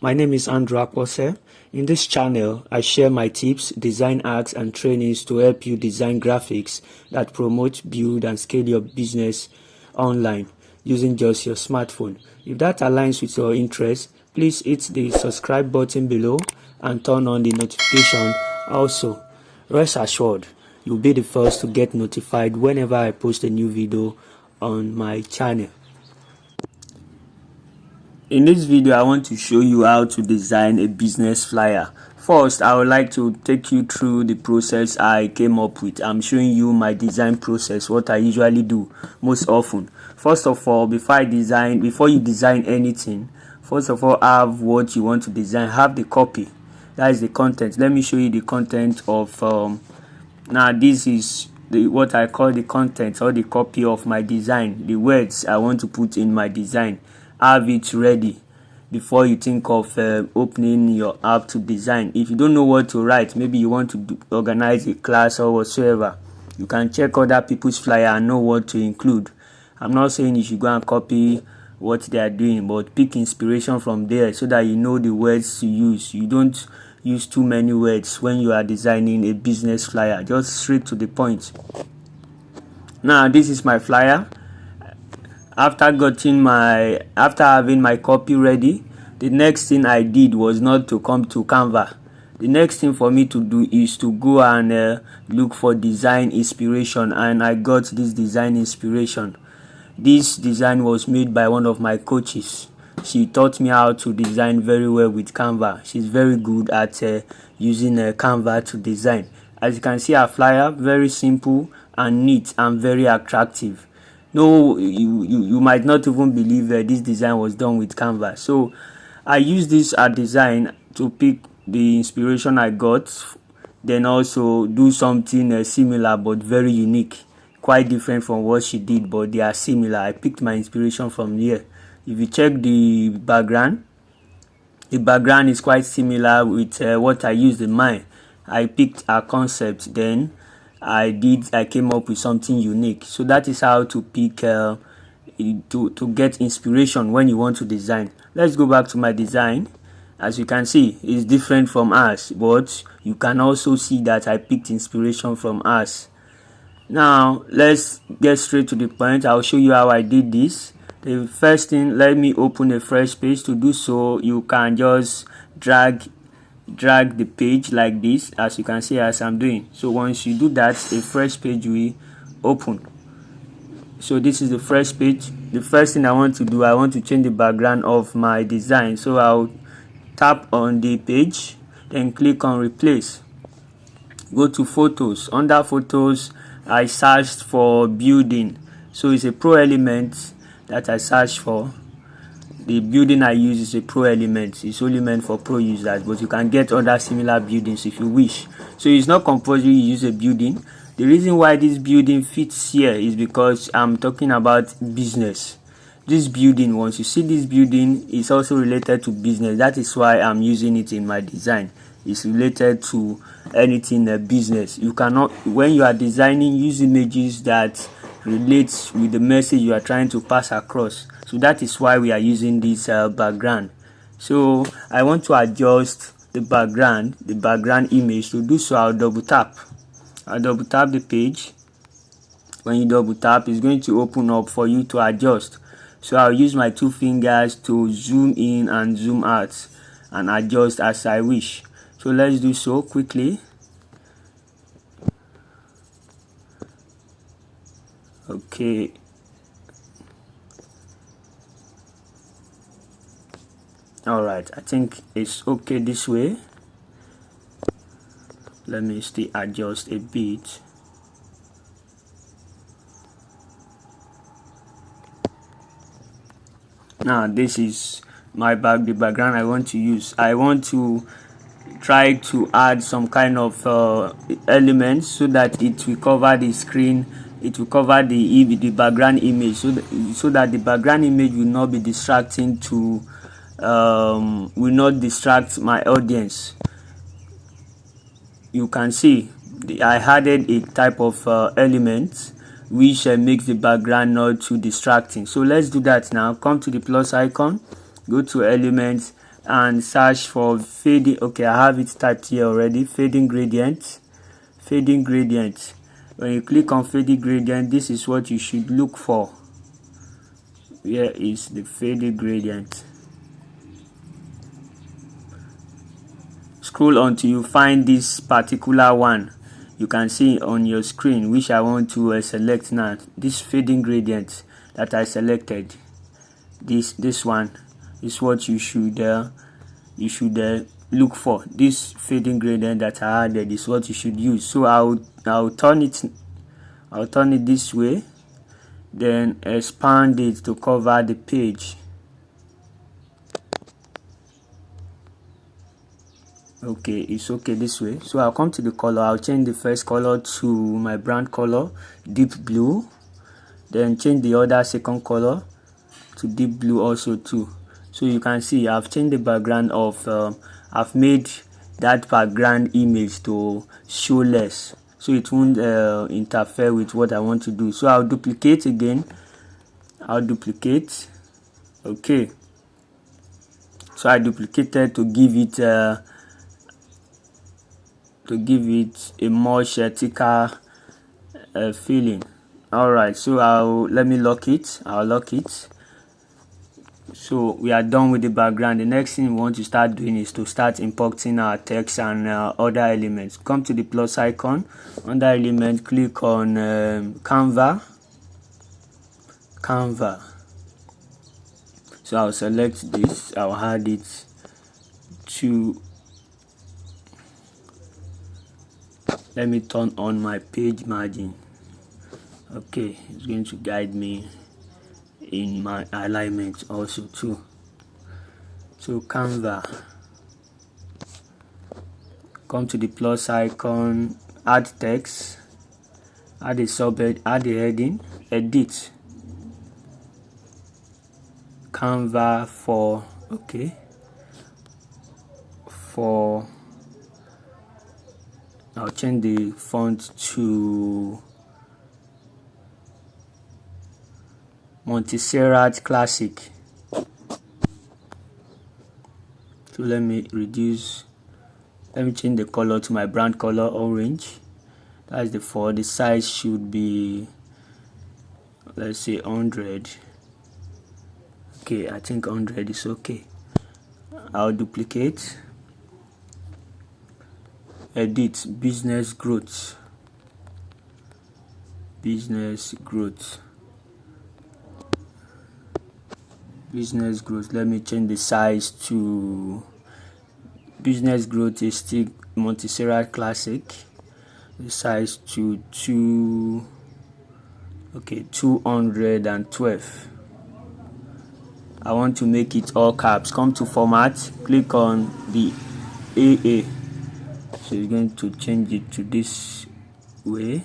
My name is Andrew Akpose. In this channel, I share my tips, design hacks, and trainings to help you design graphics that promote, build, and scale your business online using just your smartphone. If that aligns with your interests, please hit the subscribe button below and turn on the notification. Also, rest assured, you'll be the first to get notified whenever I post a new video on my channel. In this video, I want to show you how to design a business flyer. First, I would like to take you through the process I came up with. I'm showing you my design process, what I usually do most often. First of all, before you design anything, first of all, have what you want to design, have the copy. That is the content. Let me show you the content of now this is what I call the content or the copy of my design, the words I want to put in my design. Have it ready before you think of opening your app to design. If you don't know what to write, maybe you want to organize a class or whatsoever, you can check other people's flyer and know what to include. I'm not saying you should go and copy what they are doing, but pick inspiration from there so that you know the words to use. You don't use too many words when you are designing a business flyer. Just straight to the point. Now this is my flyer. After having my copy ready, the next thing I did was not to come to Canva. The next thing for me to do is to go and look for design inspiration, and I got this design inspiration. This design was made by one of my coaches. She taught me how to design very well with Canva. She's very good at using Canva to design. As you can see, our flyer, very simple and neat and very attractive. No, you might not even believe that this design was done with Canva. So I use this design to pick the inspiration I got, then also do something similar but very unique, quite different from what she did, but they are similar. I picked my inspiration from here. If you check the background is quite similar with what I used in mine. I picked a concept, then I came up with something unique. So that is how to pick to get inspiration when you want to design. Let's go back to my design. As you can see, it's different from us, but you can also see that I picked inspiration from us. Now let's get straight to the point. I'll show you how I did this. The first thing, let me open a fresh page. To do so, you can just drag the page like this, as you can see as I'm doing. So once you do that, a fresh page will open. So this is the fresh page. The first thing I want to do, I want to change the background of my design. So I'll tap on the page, then click on replace. Go to photos. Under photos, I searched for building. So it's a pro element that I searched for. The building I use is a pro element. It's only meant for pro users, but you can get other similar buildings if you wish. So it's not compulsory you use a building. The reason why this building fits here is because I'm talking about business. This building, once you see this building, is also related to business. That is why I'm using it in my design. It's related to anything business. You cannot, when you are designing, use images that relates with the message you are trying to pass across. So that is why we are using this background. So I want to adjust the background image. To do so, I'll double tap the page. When you double tap, it's going to open up for you to adjust. So I'll use my two fingers to zoom in and zoom out and adjust as I wish. So let's do so quickly. Okay. All right, I think it's okay this way. Let me still adjust a bit. Now this is the background I want to use. I want to try to add some kind of elements so that it will cover the screen. It will cover the background image, so that the background image will not be distracting to will not distract my audience. You can see I added a type of element which makes the background not too distracting. So let's do that now. Come to the plus icon, go to elements and search for fading. Okay, I have it typed here already. Fading gradient. Fading gradient. When you click on fading gradient, this is what you should look for. Here is the fading gradient. Scroll until you find this particular one. You can see on your screen, which I want to select now. This fading gradient that I selected, this one is what you should look for. This fading gradient that I added is what you should use. So I'll turn it this way, then expand it to cover the page. Okay, it's okay this way. So I'll come to the color. I'll change the first color to my brand color, deep blue. Then change the other second color to deep blue also too. So you can see I've changed the background of I've made that background image to show less, so it won't interfere with what I want to do. So I'll duplicate again. I'll duplicate. Okay, so I duplicated to give it a more thicker feeling. Alright, so let me lock it. I'll lock it. So we are done with the background. The next thing we want to start doing is to start importing our text and other elements. Come to the plus icon. Under element, click on Canva. So I'll select this. I'll add it to. Let me turn on my page margin. Okay, it's going to guide me in my alignment also too. So Canva, come to the plus icon, add text, add a subhead, add a heading, edit. Canva for, okay, for, I'll change the font to Montserrat Classic. So let me change the color to my brand color, orange. That's the font. The size should be, let's say 100. Okay, I think 100 is okay. I'll duplicate, edit, business growth. Let me change the size to business growth is still Montserrat Classic. The size to 212. I want to make it all caps. Come to format, click on the AA. So you're going to change it to this way.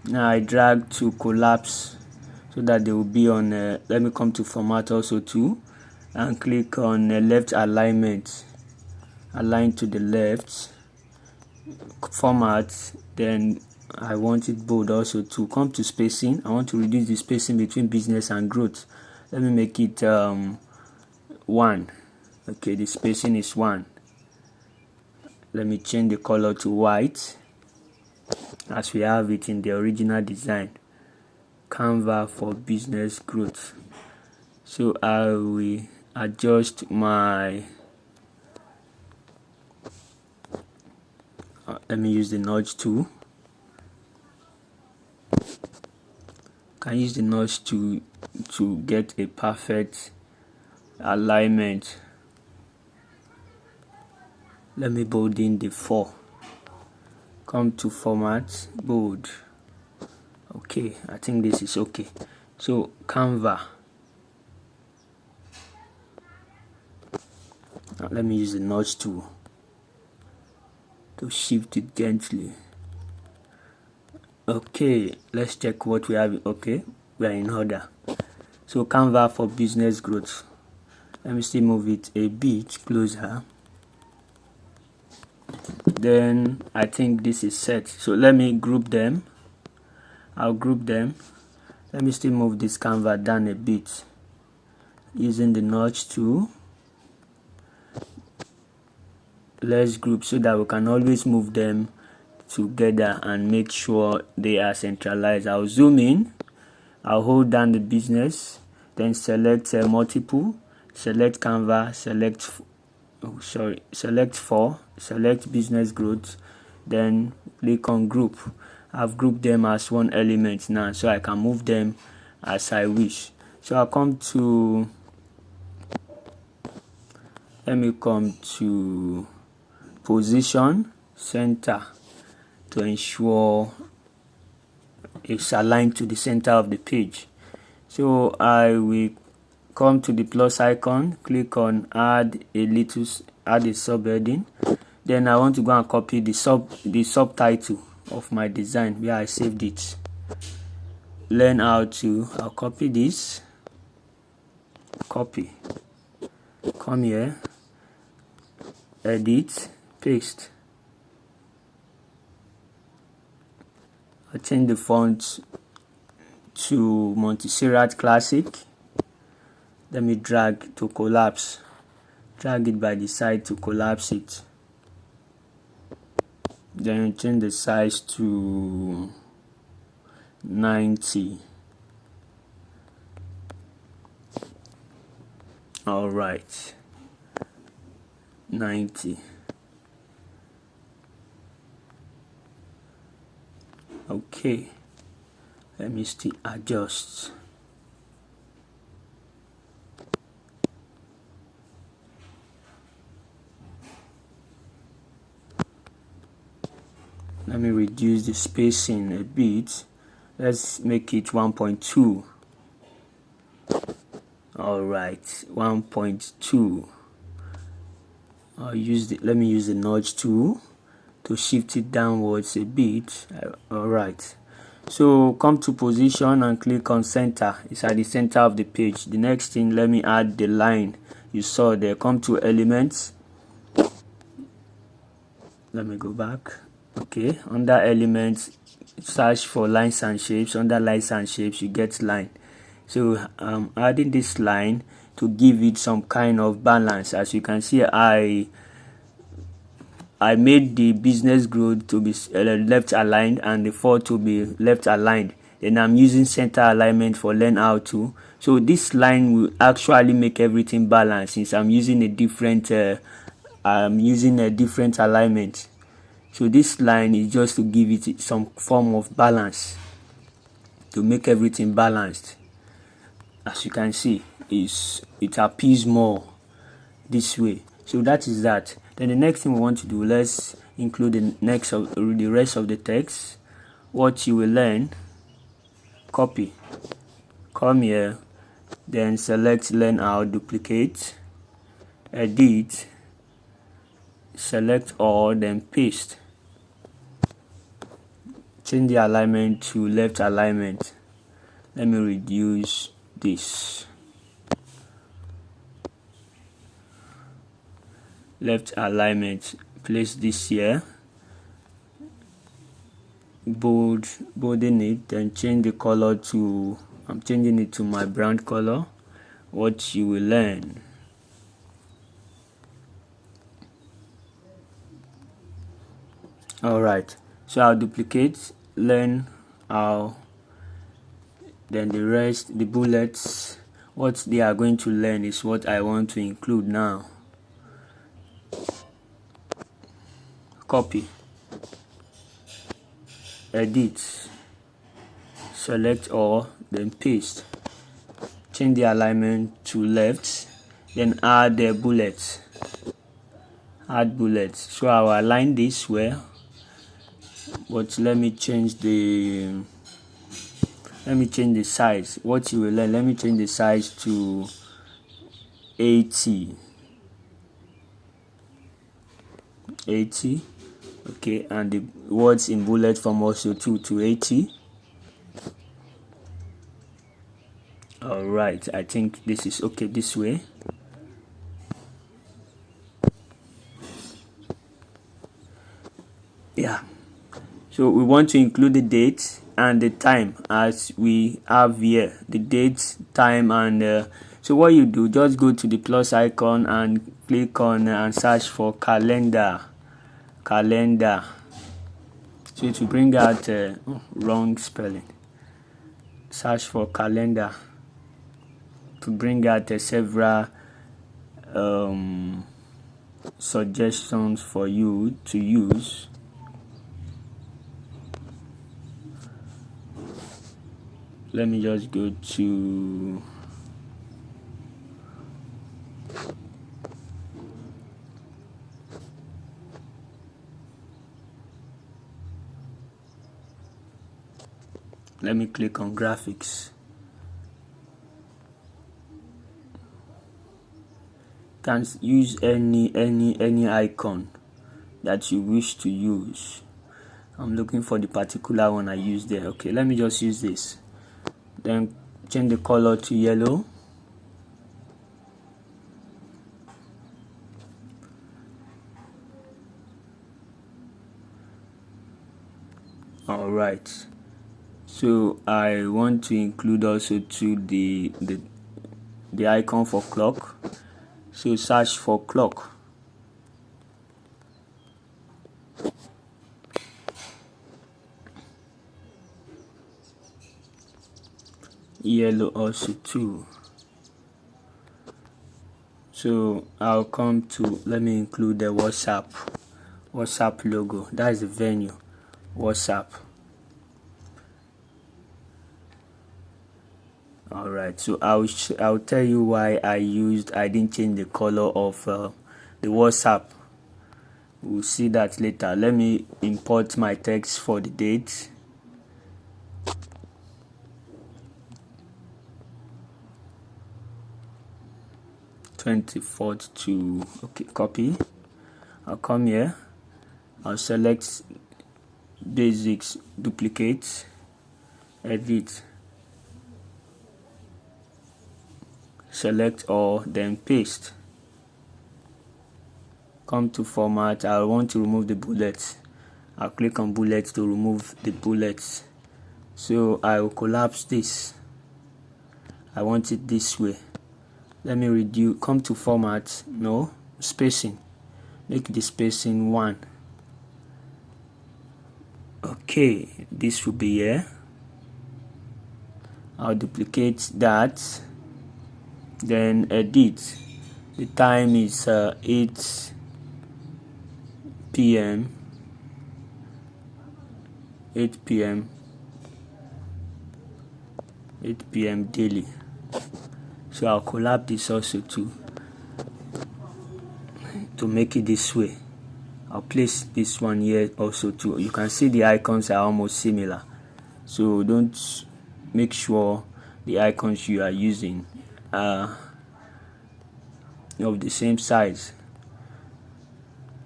Now I drag to collapse so that they will be on. Let me come to format also too, and click on left alignment. Align to the left. Format. Then I want it bold also too. Come to spacing. I want to reduce the spacing between business and growth. Let me make it 1. Okay, the spacing is 1. Let me change the color to white, as we have it in the original design. Canva for business growth. So I will adjust my let me use the notch tool. Can use the notch to get a perfect alignment. Let me bold in the 4. Come to format, bold. Okay, I think this is okay. So Canva. Now let me use the notch tool to shift it gently. Okay, let's check what we have. Okay, we are in order. So Canva for business growth. Let me still move it a bit closer. Then I think this is set. So let me group them. I'll group them. Let me still move this Canva down a bit. using the notch tool. Let's group so that we can always move them together and make sure they are centralized. I'll zoom in, I'll hold down the business, then select multiple, select Canva, select 4, select business growth, then click on group. I've grouped them as one element now, so I can move them as I wish. So I'll come to, let me come to position center to ensure it's aligned to the center of the page. So I will come to the plus icon, click on add a subheading. Then I want to go and copy the subtitle of my design where I saved it. Learn how to, I'll copy this, copy, come here, edit, paste. I'll change the font to Montserrat Classic. Let me drag to collapse. Drag it by the side to collapse it. Then change the size to 90. Alright. 90. Okay, let me still adjust. Let me reduce the spacing a bit. Let's make it 1.2. Alright, 1.2. Let me use the notch tool to shift it downwards a bit. Alright, so come to position and click on center. It's at the center of the page. The next thing, let me add the line you saw there. Come to elements, let me go back. Okay, under elements, search for lines and shapes. Under lines and shapes, you get line. So I'm adding this line to give it some kind of balance. As you can see, I made the business growth to be left aligned and the 4 to be left aligned. Then I'm using center alignment for learn how to. So this line will actually make everything balanced since I'm using a different alignment. So this line is just to give it some form of balance, to make everything balanced. As you can see, it appears more this way. So that is that. Then the next thing we want to do, let's include the rest of the text. What you will learn, copy, come here, then select learn how, duplicate, edit, select all, then paste. Change the alignment to left alignment. Let me reduce this. Left alignment, place this here, bolding it, then change the color to, I'm changing it to my brand color. What you will learn. Alright, so I'll duplicate, learn how, then the rest, the bullets, what they are going to learn is what I want to include now. Copy, edit, select all, then paste. Change the alignment to left, then add the bullets. Add bullets. So I will align this well, but let me change the size. What you will learn, let me change the size to 80. Okay, and the words in bullet form also to 80. Alright, I think this is okay this way. Yeah, so we want to include the date and the time as we have here, the date, time, and so So what you do, just go to the plus icon and click on and search for calendar. So it will bring out wrong spelling. Search for calendar to bring out several suggestions for you to use. Let me just go to let me click on graphics. Can use any icon that you wish to use. I'm looking for the particular one I used there. Okay, let me just use this. Then change the color to yellow. All right. So I want to include also to the icon for clock. So search for clock. Yellow also too. So I'll come to, let me include the WhatsApp logo. That is the venue, WhatsApp. All right, so I'll tell you why I didn't change the color of the WhatsApp. We'll see that later. Let me import my text for the date. (24th) to, okay, copy. I'll come here. I'll select basics, duplicate, edit, select all, then paste. Come to format. I want to remove the bullets. I'll click on bullets to remove the bullets. So I will collapse this. I want it this way. Let me reduce. Come to format. No, spacing. Make the spacing 1. Okay, this will be here. I'll duplicate that. Then edit. The time is 8 p.m. 8 p.m. daily. So I'll collapse this also too to make it this way. I'll place this one here also too. You can see the icons are almost similar, so don't, make sure the icons you are using are of the same size.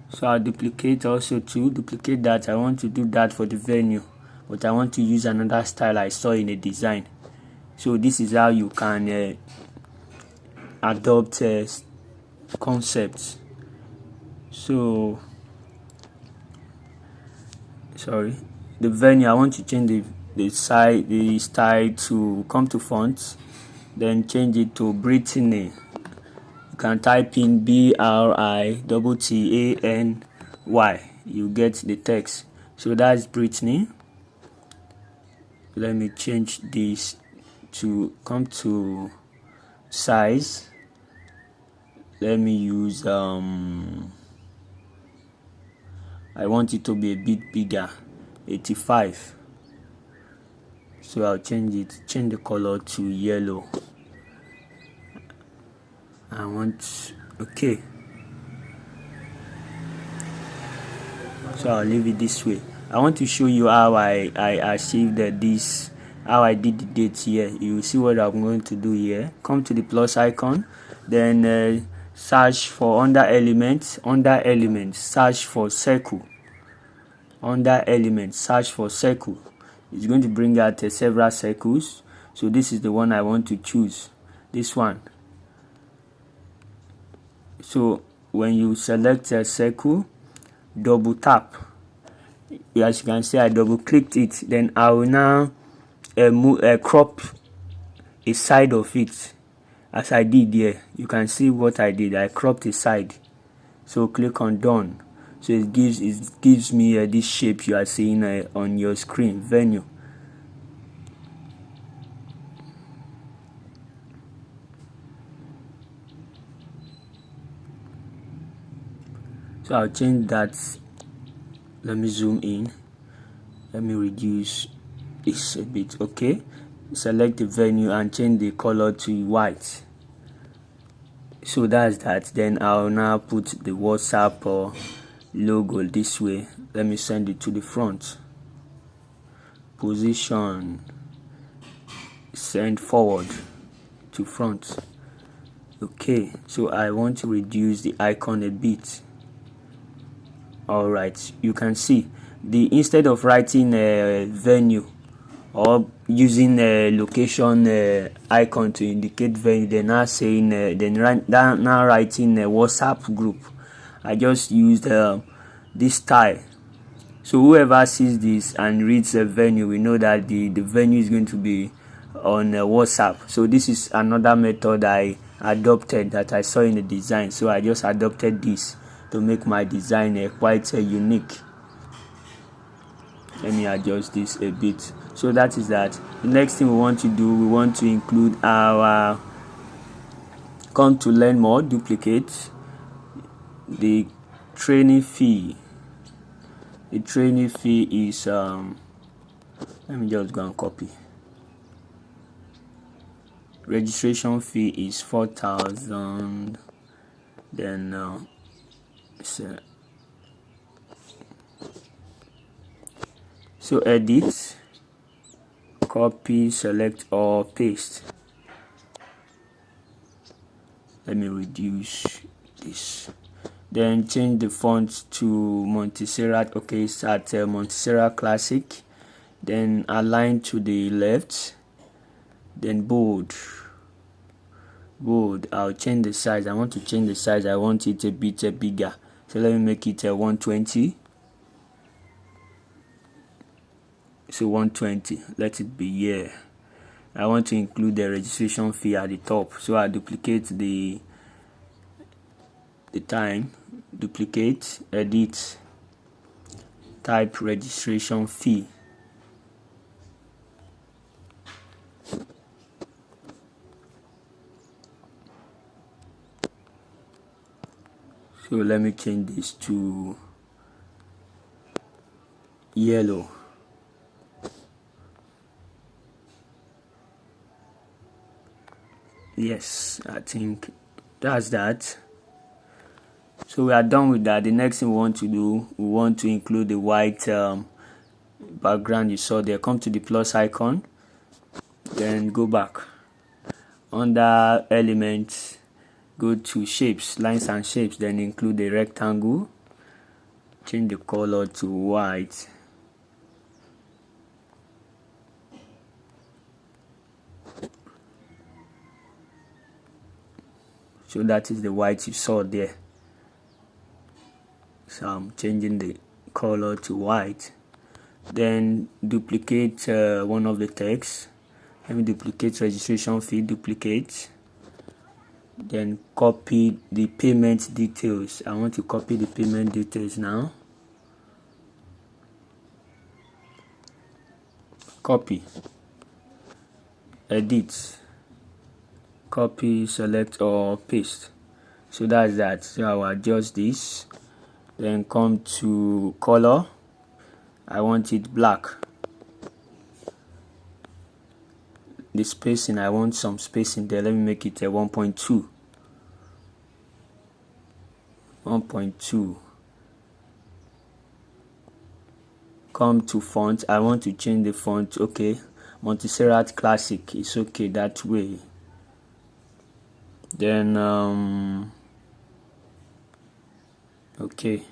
So I'll duplicate also too. Duplicate that. I want to do that for the venue, but I want to use another style I saw in a design. So this is how you can adopt concepts. So sorry, the venue, I want to change the style to, come to fonts, then change it to Brittany. You can type in BRITTANY. You get the text. So that's Brittany. Let me change this to, come to size. Let me use I want it to be a bit bigger, 85. So I'll change the color to yellow. I want, okay. So I'll leave it this way. I want to show you how I achieved this, how I did the date here. You will see what I'm going to do here. Come to the plus icon, then search for under elements, search for circle. Under elements, search for circle. It's going to bring out several circles. So this is the one I want to choose, this one. So when you select a circle, double tap. As you can see, I double clicked it. Then I will now crop a side of it. as I did here. You can see what I did. I cropped the side. So click on done. So it gives me this shape you are seeing on your screen, venue. So I'll change that. Let me zoom in. Let me reduce this a bit. Okay, select the venue and change the color to white. So that's that. Then I'll now put the WhatsApp or logo this way. Let me send it to the front. Position, send forward to front. Okay, so I want to reduce the icon a bit. Alright, you can see instead of writing a venue or using a location icon to indicate venue, they're now saying now writing a WhatsApp group. I just used this style. So whoever sees this and reads a venue, we know that the venue is going to be on WhatsApp. So this is another method I adopted that I saw in the design. So I just adopted this to make my design quite unique. Let me adjust this a bit. So that is that. The next thing we want to do, we want to include our come to learn more, duplicate the training fee. The training fee is let me just go and copy. Registration fee is 4,000. Then so edit, copy, select or paste. Let me reduce this. Then change the font to Montserrat. Okay, it's at Montserrat Classic. Then align to the left. Then bold. I'll change the size. I want to change the size. I want it a bit bigger. So let me make it 120. So 120. Let it be here. I want to include the registration fee at the top. So I duplicate the time. Duplicate, edit, type registration fee. So let me change this to yellow. Yes, I think that's that. So we are done with that. The next thing we want to do, we want to include the white background you saw there. Come to the plus icon, then go back under elements, go to shapes, lines and shapes, then include the rectangle, change the color to white. So that is the white you saw there. So I'm changing the color to white. Then duplicate one of the text. Let me duplicate registration fee, duplicate. Then copy the payment details. I want to copy the payment details now. Copy, edit, copy, select or paste. So that's that. So I will adjust this. Then come to color. I want it black. The spacing, I want some spacing there. Let me make it a 1.2. 1.2. Come to font. I want to change the font. Okay, Montserrat Classic is okay that way. Then okay.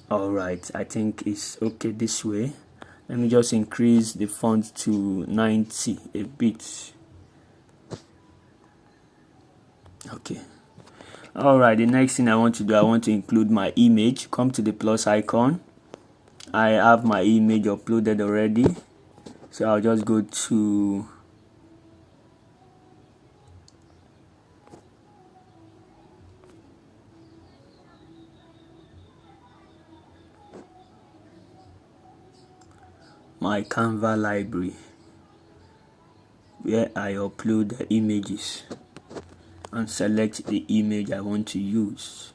Alright, I think it's okay this way. Let me just increase the font to 90 a bit. Okay. Alright, the next thing I want to do, I want to include my image. Come to the plus icon I have my image uploaded already, so I'll just go to my Canva library where I upload the images and select the image I want to use.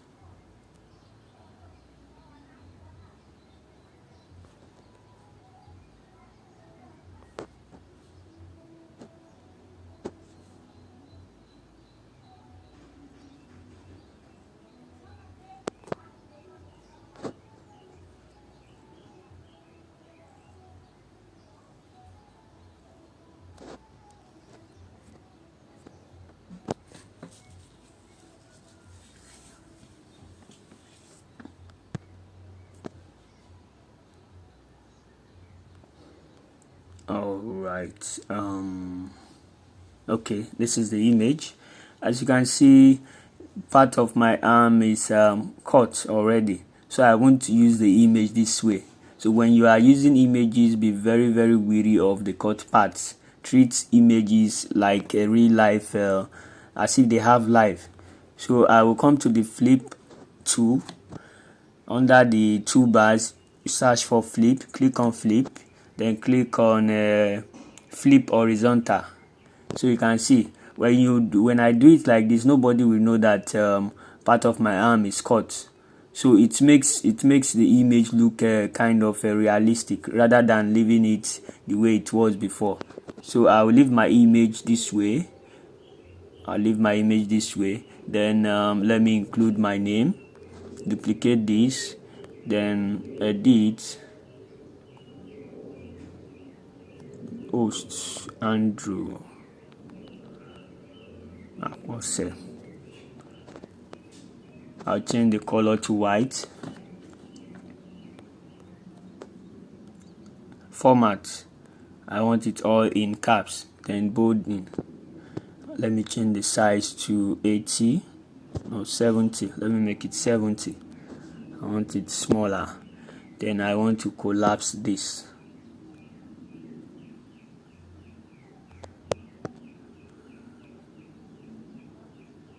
Alright, okay, this is the image. As you can see, part of my arm is cut already, so I want to use the image this way. So when you are using images, be very wary of the cut parts. Treat images like a real life, as if they have life. So I will come to the flip tool. Under the toolbars, search for flip, click on flip, then click on flip horizontal. So you can see when I do it like this, nobody will know that part of my arm is cut. So it makes the image look kind of realistic rather than leaving it the way it was before. So I will leave my image this way. Then let me include my name. Duplicate this, then edit, host Andrew Akpose. I'll change the color to white. Format, I want it all in caps, then bolding. Let me change the size to 80 or 70. Let me make it 70. I want it smaller. Then I want to collapse this.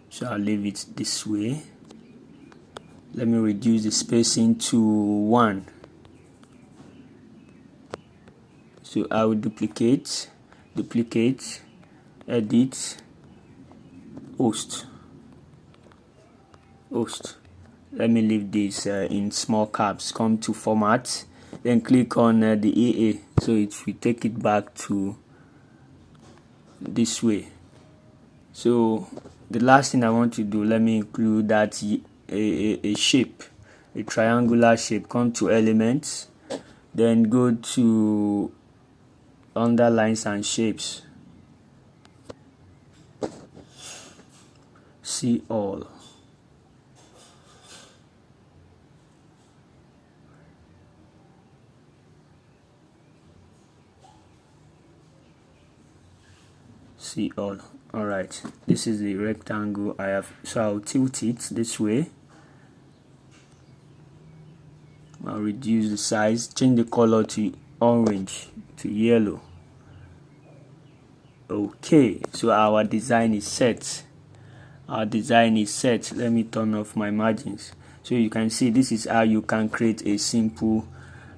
So I'll leave it this way. Let me reduce the spacing to 1. So I will duplicate, edit, host. Let me leave this in small caps. Come to format, then click on the AA, so it will take it back to this way. So the last thing I want to do, let me include that a shape, a triangular shape. Come to elements, then go to underlines and shapes, see all. See all. Alright, this is the rectangle I have, so I'll tilt it this way. I'll reduce the size, change the color to orange, to yellow. Okay, so our design is set. Let me turn off my margins. So you can see this is how you can create a simple,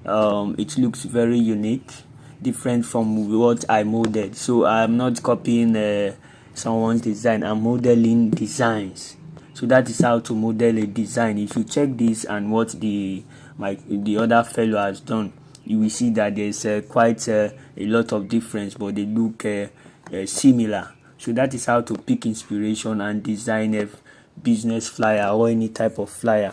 it looks very unique, different from what I modeled. So I'm not copying someone's design, I'm modeling designs. So that is how to model a design. If you check this and what the other fellow has done, you will see that there's quite a lot of difference, but they look similar. So that is how to pick inspiration and design a business flyer or any type of flyer.